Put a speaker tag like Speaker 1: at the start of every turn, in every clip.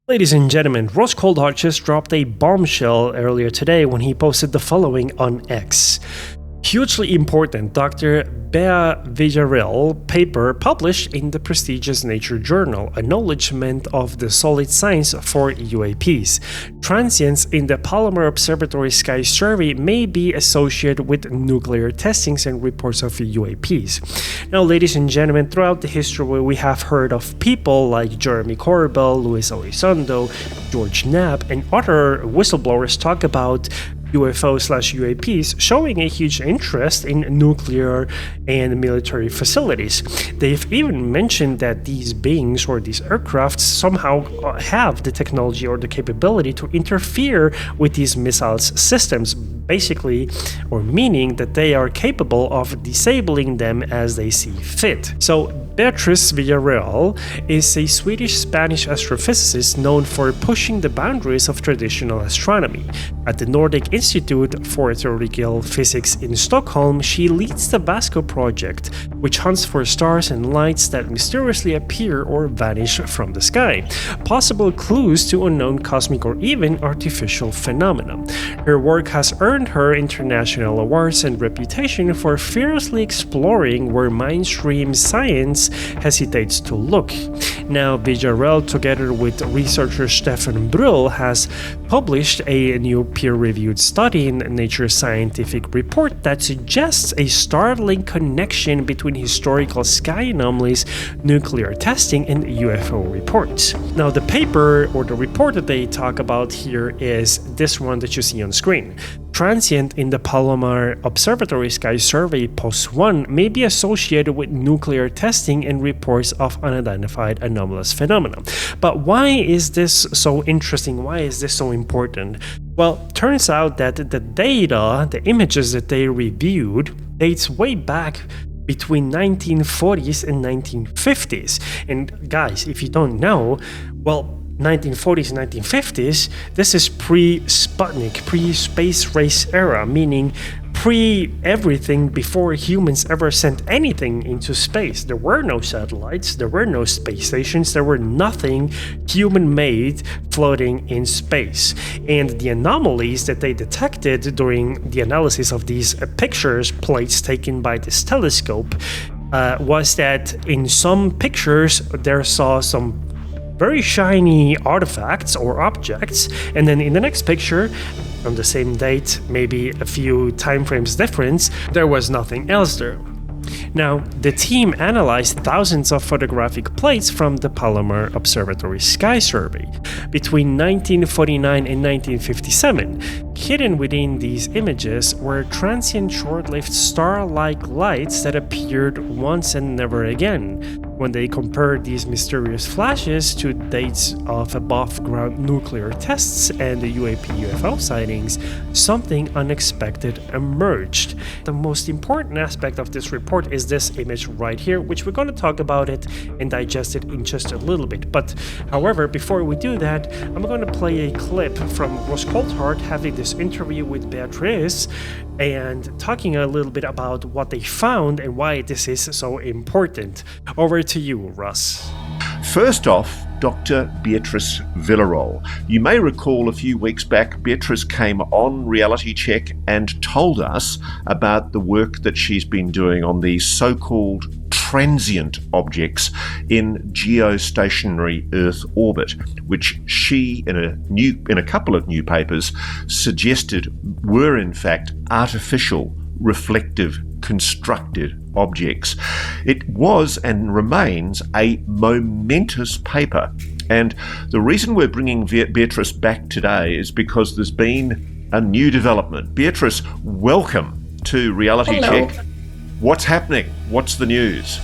Speaker 1: Ladies and gentlemen, Ross Coulthart just dropped a bombshell earlier today when he posted the following on X. Hugely important Dr. Beatriz Villarroel paper published in the prestigious Nature journal, Acknowledgement of the Solid Science for UAPs. Transients in the Palomar Observatory Sky Survey may be associated with nuclear testings and reports of UAPs. Now, ladies and gentlemen, throughout the history we have heard of people like Jeremy Corbell, Luis Elizondo, George Knapp, and other whistleblowers talk about UFO/UAPs showing a huge interest in nuclear and military facilities. They've even mentioned that these beings or these aircrafts somehow have the technology or the capability to interfere with these missiles systems, basically, or meaning that they are capable of disabling them as they see fit. So Beatriz Villarroel is a Swedish-Spanish astrophysicist known for pushing the boundaries of traditional astronomy. At the Nordic Institute for Theoretical Physics in Stockholm, she leads the Vasco project, which hunts for stars and lights that mysteriously appear or vanish from the sky, possible clues to unknown cosmic or even artificial phenomena. Her work has earned her international awards and reputation for fearlessly exploring where mainstream science hesitates to look. Now, Villarroel, together with researcher Stefan Brühl, has published a new peer-reviewed study in Nature Scientific report that suggests a startling connection between historical sky anomalies, nuclear testing, and UFO reports. Now, the paper or the report that they talk about here is this one that you see on screen. Transient in the Palomar Observatory Sky Survey Post 1 may be associated with nuclear testing and reports of unidentified anomalous phenomena. But why is this so interesting? Why is this so important? Well, turns out that the data, the images that they reviewed, dates way back between 1940s and 1950s. And guys, if you don't know, well, 1940s and 1950s, this is pre-Sputnik, pre-space race era, meaning pre-everything before humans ever sent anything into space. There were no satellites, there were no space stations, there were nothing human-made floating in space. And the anomalies that they detected during the analysis of these pictures, plates taken by this telescope, was that in some pictures there saw some very shiny artifacts or objects, and then in the next picture, on the same date, maybe a few time frames difference, there was nothing else there. Now, the team analyzed thousands of photographic plates from the Palomar Observatory Sky Survey between 1949 and 1957. Hidden within these images were transient short-lived star-like lights that appeared once and never again. When they compared these mysterious flashes to dates of above-ground nuclear tests and the UFO sightings, something unexpected emerged. The most important aspect of this report is this image right here, which we're going to talk about it and digest it in just a little bit. But however, before we do that, I'm going to play a clip from Ross Coulthart having this interview with Beatriz and talking a little bit about what they found and why this is so important. Over to you, Russ.
Speaker 2: First off, Dr. Beatriz Villarroel. You may recall a few weeks back, Beatriz came on Reality Check and told us about the work that she's been doing on these so-called transient objects in geostationary Earth orbit, which she, in a couple of new papers, suggested were in fact artificial, reflective, constructed objects. It was and remains a momentous paper. And the reason we're bringing Beatriz back today is because there's been a new development. Beatriz, welcome to Reality
Speaker 3: Hello.
Speaker 2: Check. What's happening? What's the news?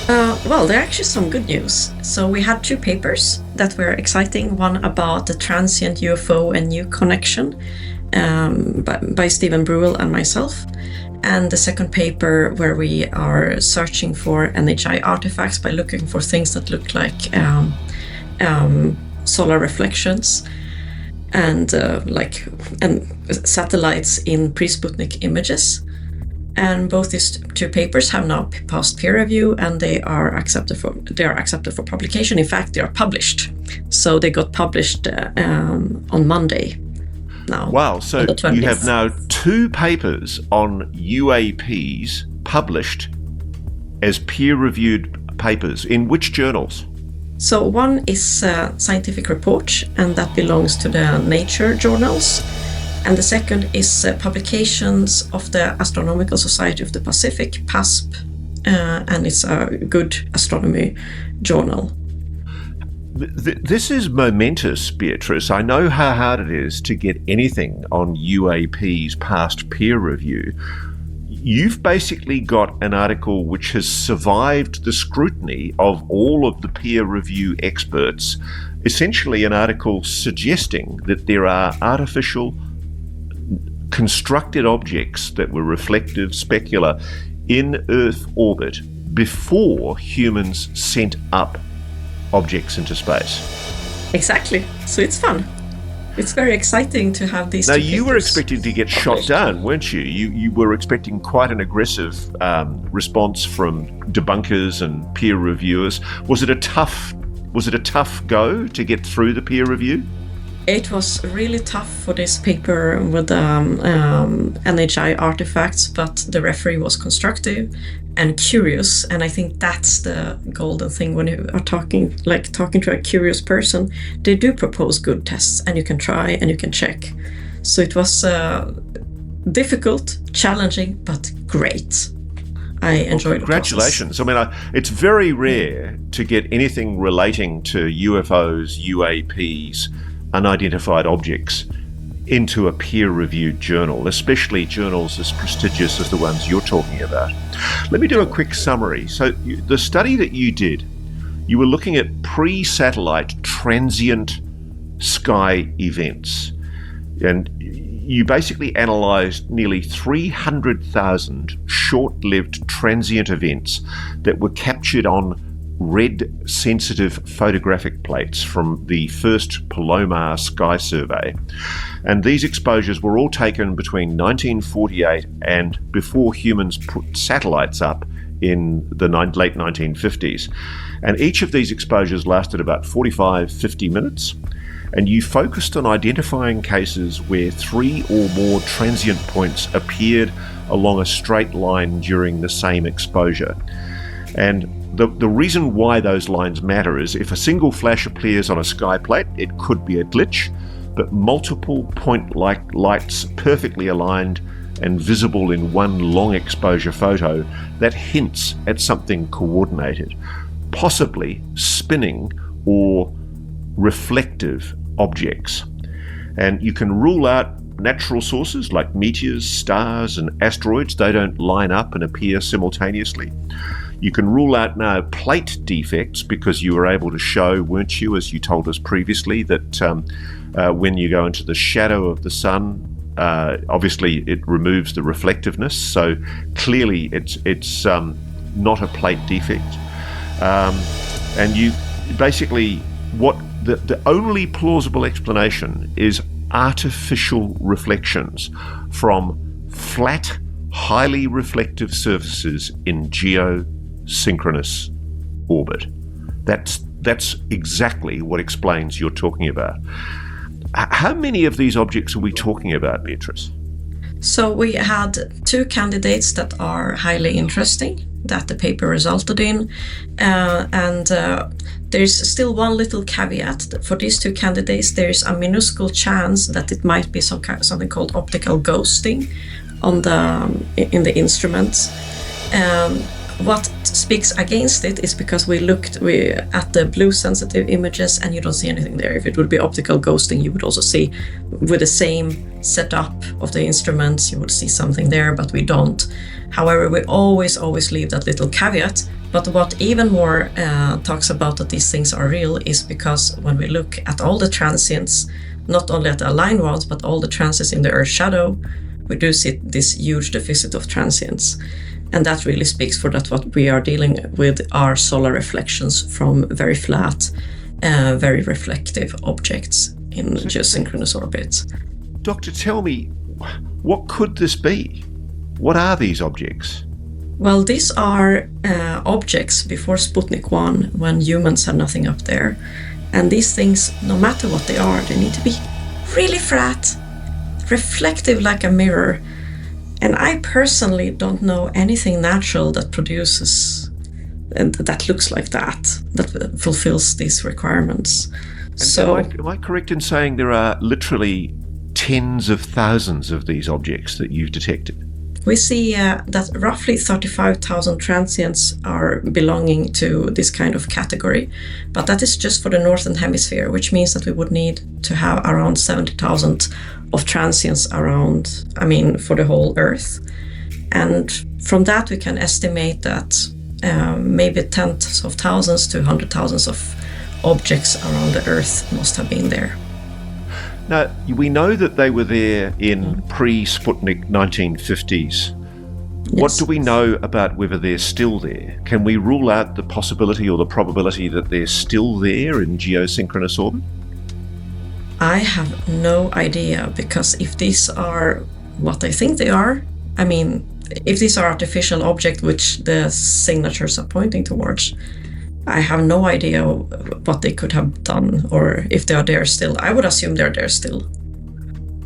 Speaker 3: Well, there are actually some good news. So we had two papers that were exciting. One about the transient UFO and new connection by Stefan Brühl and myself. And the second paper where we are searching for NHI artifacts by looking for things that look like solar reflections and satellites in Pre-Sputnik images. And both these two papers have now passed peer review, and they are accepted for publication. In fact, they are published. So they got published on Monday now.
Speaker 2: Wow, so you have now 2 papers on UAPs published as peer-reviewed papers. In which journals?
Speaker 3: So one is Scientific Report, and that belongs to the Nature journals. And the second is publications of the Astronomical Society of the Pacific, PASP, and it's a good astronomy journal.
Speaker 2: This is momentous, Beatrice. I know how hard it is to get anything on UAPs past peer review. You've basically got an article which has survived the scrutiny of all of the peer review experts, essentially an article suggesting that there are artificial constructed objects that were reflective, specular, in Earth orbit before humans sent up objects into space.
Speaker 3: Exactly. So it's fun. It's very exciting to have these.
Speaker 2: Now, you were expecting to get shot down, weren't you? You were expecting quite an aggressive response from debunkers and peer reviewers. Was it a tough go to get through the peer review?
Speaker 3: It was really tough for this paper with NHI artifacts, but the referee was constructive and curious, and I think that's the golden thing when you are talking to a curious person. They do propose good tests, and you can try and you can check. So it was difficult, challenging, but great. I enjoyed the process.
Speaker 2: Congratulations. I mean, it's very rare to get anything relating to UFOs, UAPs, unidentified objects into a peer-reviewed journal, especially journals as prestigious as the ones you're talking about. Let me do a quick summary. So the study that you did, you were looking at pre-satellite transient sky events, and you basically analysed nearly 300,000 short-lived transient events that were captured on red sensitive photographic plates from the first Palomar sky survey. And these exposures were all taken between 1948 and before humans put satellites up in the late 1950s. And each of these exposures lasted about 45-50 minutes. And you focused on identifying cases where 3 or more transient points appeared along a straight line during the same exposure. And the reason why those lines matter is if a single flash appears on a sky plate, it could be a glitch, but multiple point-like lights perfectly aligned and visible in one long exposure photo, that hints at something coordinated, possibly spinning or reflective objects. And you can rule out natural sources like meteors, stars, and asteroids. They don't line up and appear simultaneously. You can rule out now plate defects because you were able to show, weren't you, as you told us previously, that when you go into the shadow of the sun, obviously it removes the reflectiveness. So clearly it's not a plate defect. And you basically, what the only plausible explanation is artificial reflections from flat, highly reflective surfaces in geosynchronous orbit. That's exactly what explains you're talking about. How many of these objects are we talking about, Beatrice?
Speaker 3: So we had 2 candidates that are highly interesting that the paper resulted in, and there's still one little caveat. For these 2 candidates, there's a minuscule chance that it might be something called optical ghosting in the instruments. What speaks against it is because we looked at the blue sensitive images and you don't see anything there. If it would be optical ghosting, you would also see, with the same setup of the instruments, you would see something there, but we don't. However, we always leave that little caveat. But what even more talks about that these things are real is because when we look at all the transients, not only at the aligned ones, but all the transients in the Earth's shadow, we do see this huge deficit of transients. And that really speaks for that what we are dealing with are solar reflections from very flat, very reflective objects in geosynchronous orbits.
Speaker 2: Doctor, tell me, what could this be? What are these objects?
Speaker 3: Well, these are objects before Sputnik 1, when humans had nothing up there. And these things, no matter what they are, they need to be really flat, reflective like a mirror. And I personally don't know anything natural that produces and that looks like that fulfills these requirements.
Speaker 2: And
Speaker 3: so
Speaker 2: am I correct in saying there are literally tens of thousands of these objects that you've detected?
Speaker 3: we see that roughly 35,000 transients are belonging to this kind of category, but that is just for the northern hemisphere, which means that we would need to have around 70,000 of transients around, for the whole Earth. And from that we can estimate that maybe tens of thousands to hundred thousands of objects around the Earth must have been there.
Speaker 2: Now, we know that they were there in pre-Sputnik 1950s. What do we know about whether they're still there? Can we rule out the possibility or the probability that they're still there in geosynchronous orbit?
Speaker 3: I have no idea, because if these are what I think they are, if these are artificial objects which the signatures are pointing towards, I have no idea what they could have done or if they are there still. I would assume they're there still.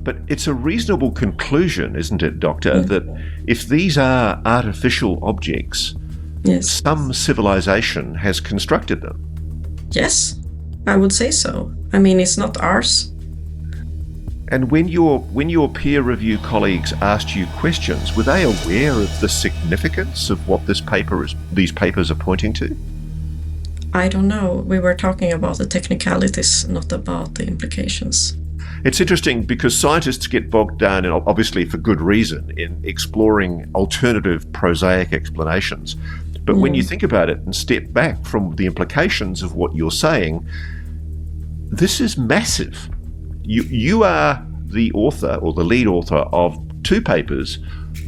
Speaker 2: But it's a reasonable conclusion, isn't it, Doctor, that if these are artificial objects, some civilization has constructed them?
Speaker 3: Yes, I would say so. It's not ours.
Speaker 2: And when your peer review colleagues asked you questions, were they aware of the significance of what these papers are pointing to?
Speaker 3: I don't know. We were talking about the technicalities, not about the implications.
Speaker 2: It's interesting because scientists get bogged down, and obviously for good reason, in exploring alternative prosaic explanations. But when you think about it and step back from the implications of what you're saying, this is massive. You are the author or the lead author of two papers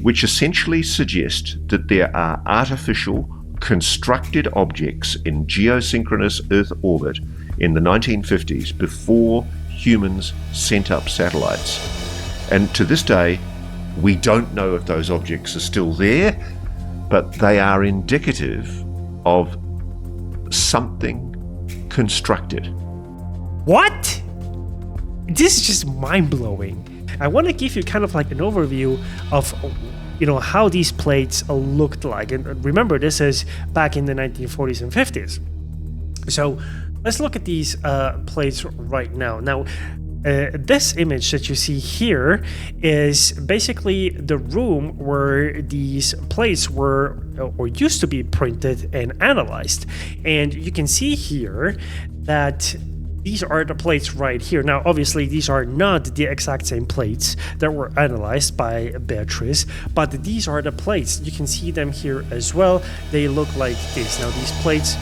Speaker 2: which essentially suggest that there are artificial constructed objects in geosynchronous Earth orbit in the 1950s before humans sent up satellites. And to this day, we don't know if those objects are still there, but they are indicative of something constructed.
Speaker 1: What? This is just mind-blowing. I want to give you kind of like an overview of how these plates looked like. And remember, this is back in the 1940s and 50s. So let's look at these plates right now. Now, this image that you see here is basically the room where these plates were or used to be printed and analyzed. And you can see here that these are the plates right here. Now, obviously, these are not the exact same plates that were analyzed by Beatriz, but these are the plates. You can see them here as well. They look like this. Now, these plates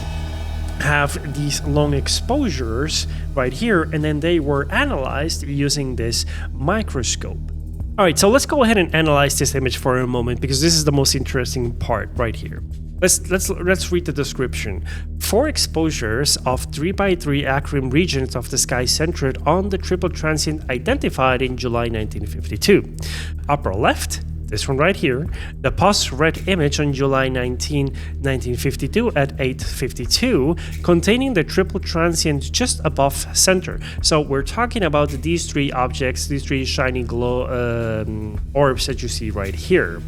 Speaker 1: have these long exposures right here, and then they were analyzed using this microscope. All right, so let's go ahead and analyze this image for a moment, because this is the most interesting part right here. Let's read the description. 4 exposures of 3x3 acrim regions of the sky centered on the triple transient identified in July 1952. Upper left, this one right here, the post-red image on July 19, 1952 at 8:52, containing the triple transient just above center. So we're talking about these 3 objects, these 3 shiny glow orbs that you see right here.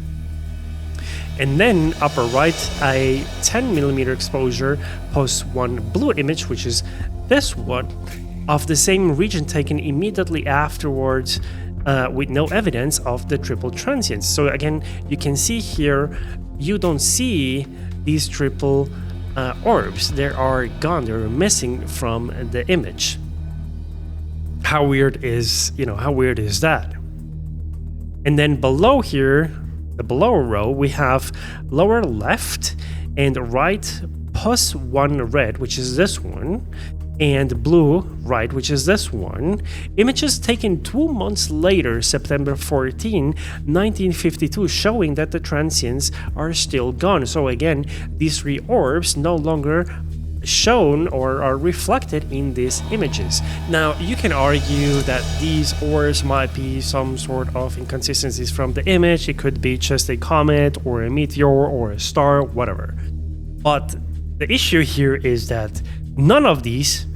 Speaker 1: And then upper right, a 10mm exposure post 1 blue image, which is this one, of the same region taken immediately afterwards with no evidence of the triple transients. So again, you can see here, you don't see these triple orbs. They are gone, they're missing from the image. How weird is that? And then below here, the below row, we have lower left and right plus 1 red, which is this one, and blue right, which is this one. Images taken 2 months later, September 14, 1952, showing that the transients are still gone. So again, these 3 orbs no longer shown or are reflected in these images. Now, you can argue that these ores might be some sort of inconsistencies from the image. It could be just a comet or a meteor or a star, whatever. But the issue here is that none of these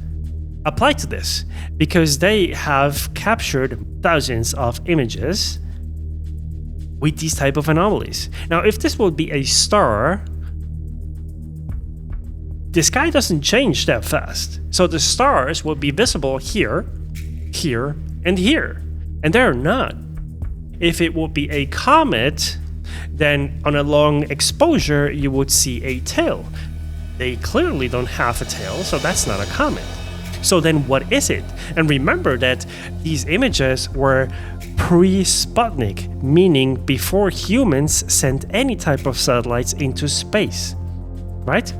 Speaker 1: apply to this, because they have captured thousands of images with these type of anomalies. Now, if this would be a star, the sky doesn't change that fast. So the stars will be visible here, here, and here. And they're not. If it would be a comet, then on a long exposure, you would see a tail. They clearly don't have a tail, so that's not a comet. So then what is it? And remember that these images were pre-Sputnik, meaning before humans sent any type of satellites into space, right?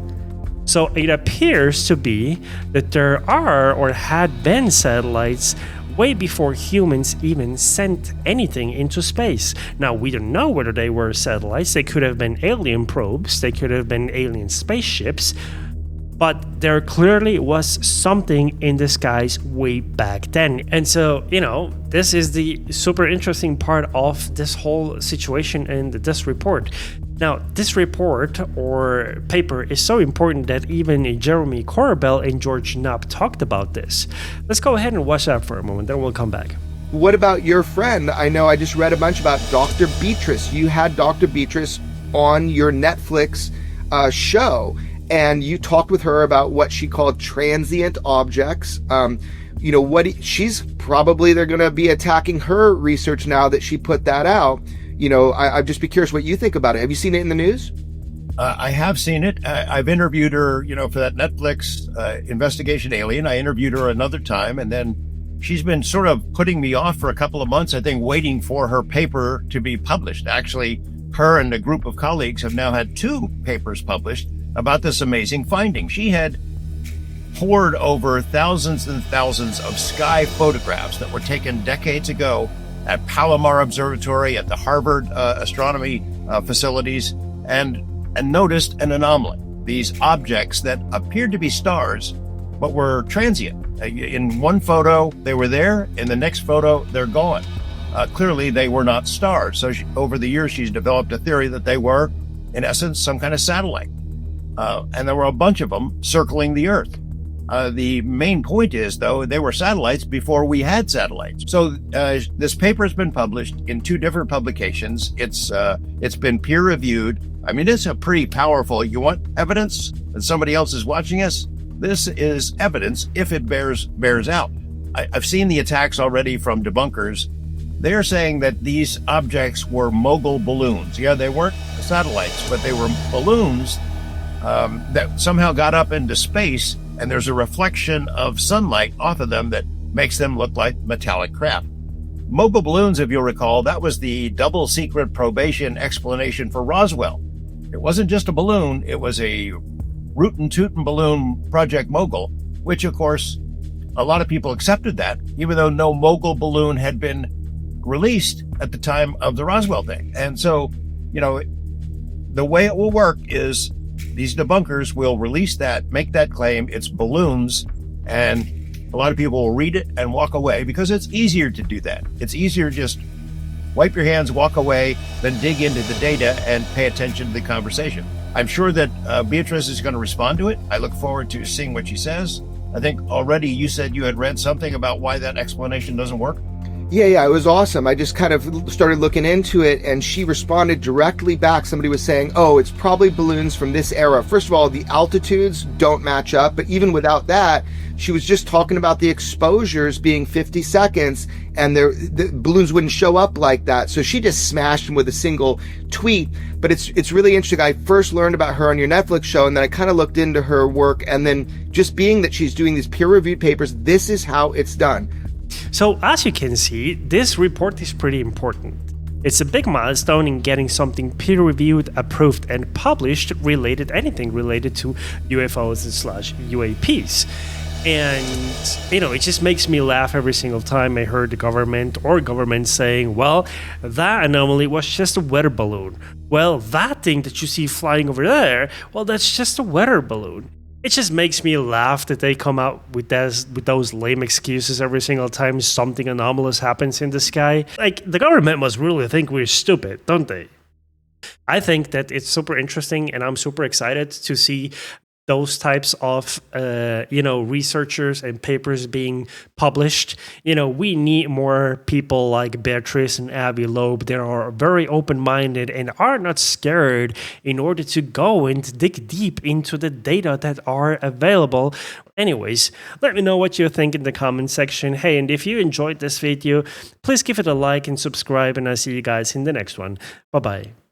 Speaker 1: So it appears to be that there are or had been satellites way before humans even sent anything into space. Now, we don't know whether they were satellites. They could have been alien probes. They could have been alien spaceships. But there clearly was something in the skies way back then. And so, this is the super interesting part of this whole situation and this report. Now, this report or paper is so important that even Jeremy Corbell and George Knapp talked about this. Let's go ahead and watch that for a moment, then we'll come back.
Speaker 4: What about your friend? I know I just read a bunch about Dr. Beatriz. You had Dr. Beatriz on your Netflix show, and you talked with her about what she called transient objects. She's probably, they're going to be attacking her research now that she put that out. I'd just be curious what you think about it. Have you seen it in the news?
Speaker 5: I have seen it. I've interviewed her, for that Netflix Investigation Alien. I interviewed her another time, and then she's been sort of putting me off for a couple of months, I think, waiting for her paper to be published. Actually, her and a group of colleagues have now had 2 papers published about this amazing finding. She had pored over thousands and thousands of sky photographs that were taken decades ago at Palomar Observatory, at the Harvard astronomy facilities, and noticed an anomaly. These objects that appeared to be stars, but were transient. In one photo, they were there. In the next photo, they're gone. Clearly, they were not stars. So over the years, she's developed a theory that they were, in essence, some kind of satellite. And there were a bunch of them circling the Earth. The main point is, though, they were satellites before we had satellites. So this paper has been published in 2 different publications. It's been peer-reviewed. I mean, it's a pretty powerful. You want evidence that somebody else is watching us? This is evidence if it bears out. I've seen the attacks already from debunkers. They're saying that these objects were mogul balloons. Yeah, they weren't satellites, but they were balloons that somehow got up into space, and there's a reflection of sunlight off of them that makes them look like metallic craft. Mogul balloons, if you'll recall, that was the double secret probation explanation for Roswell. It wasn't just a balloon, it was a rootin' tootin' balloon, Project Mogul, which of course, a lot of people accepted that, even though no mogul balloon had been released at the time of the Roswell thing. And so, the way it will work is these debunkers will release that, make that claim, it's balloons, and a lot of people will read it and walk away because it's easier to do that. It's easier to just wipe your hands, walk away, than dig into the data and pay attention to the conversation. I'm sure that Beatriz is going to respond to it. I look forward to seeing what she says. I think already you said you had read something about why that explanation doesn't work.
Speaker 4: Yeah, it was awesome. I just kind of started looking into it, and she responded directly back. Somebody was saying, it's probably balloons from this era. First of all, the altitudes don't match up, but even without that, she was just talking about the exposures being 50 seconds, and the balloons wouldn't show up like that. So she just smashed them with a single tweet. But it's really interesting. I first learned about her on your Netflix show, and then I kind of looked into her work, and then just being that she's doing these peer-reviewed papers, this is how it's done.
Speaker 1: So as you can see, this report is pretty important. It's a big milestone in getting something peer-reviewed, approved, and published anything related to UFOs / UAPs. And, it just makes me laugh every single time I heard the government saying, well, that anomaly was just a weather balloon. Well, that thing that you see flying over there, well, that's just a weather balloon. It just makes me laugh that they come out with those lame excuses every single time something anomalous happens in the sky. Like, the government must really think we're stupid, don't they? I think that it's super interesting, and I'm super excited to see those types of researchers and papers being published. We need more people like Beatriz and Avi Loeb that are very open-minded and are not scared in order to go and dig deep into the data that are available. Anyways, let me know what you think in the comment section. Hey, and if you enjoyed this video, please give it a like and subscribe, and I'll see you guys in the next one. Bye-bye.